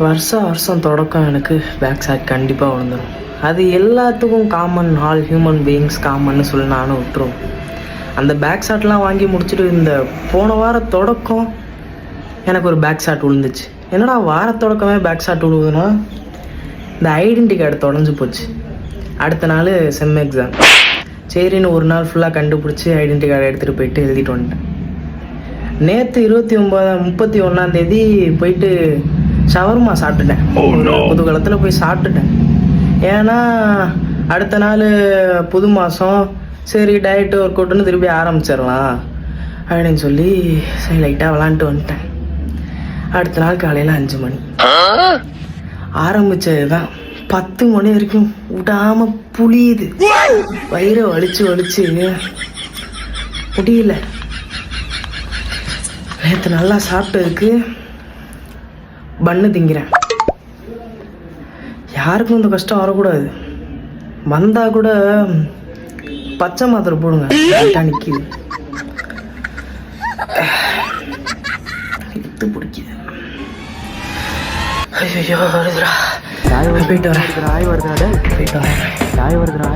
வருஷம் தொடக்கம் எனக்கு பேக் ஷாட் கண்டிப்பாக விழுந்துடும். அது எல்லாத்துக்கும் காமன், ஆல் ஹியூமன் பீயிங்ஸ் காமன்னு சொல்லி நானும் விட்டுருவோம். அந்த பேக் ஷாட்லாம் வாங்கி முடிச்சுட்டு இந்த போன வார தொடக்கம் எனக்கு ஒரு பேக் ஷாட் விழுந்துச்சு. என்னடா வார தொடக்கமே பேக் ஷாட் விழுவுதுன்னா, இந்த ஐடென்டி கார்டு தொலைஞ்சு போச்சு. அடுத்த நாள் செம் எக்ஸாம். சரின்னு ஒரு நாள் ஃபுல்லாக கண்டுபிடிச்சி ஐடென்டி கார்டு எடுத்துகிட்டு போயிட்டு எழுதிட்டு வந்துட்டேன். நேற்று 31 போயிட்டு ஷவர்மா சாப்பிட்டுட்டேன். புதுகாலத்தில் போய் சாப்பிட்டுட்டேன். ஏன்னா அடுத்த நாள் புது மாதம், சரி டயட்டு ஒர்க் அவுட்டுன்னு திருப்பி ஆரம்பிச்சிடலாம் அப்படின்னு சொல்லி சரி லைட்டாக விளாண்டுட்டு வந்துட்டேன். அடுத்த நாள் காலையில் 5 மணி ஆரம்பித்தது தான் 10 மணி வரைக்கும் விடாமல் புளியுது. வயிறை வலிச்சு முடியல. நேற்று நல்லா சாப்பிட்டதுக்கு பன்னு திங்கிறேன். யாருக்கும் இந்த கஷ்டம் வரக்கூடாது. வந்தால் கூட பச்சை மாத்திரை போடுங்க. நிற்கிது, இழுத்து பிடிக்குது. ஐயோ வருதுடா. போயிட்டு வரேன். ஆய் வருதுடா. போயிட்டு வரேன். ஆய் வருதுடா.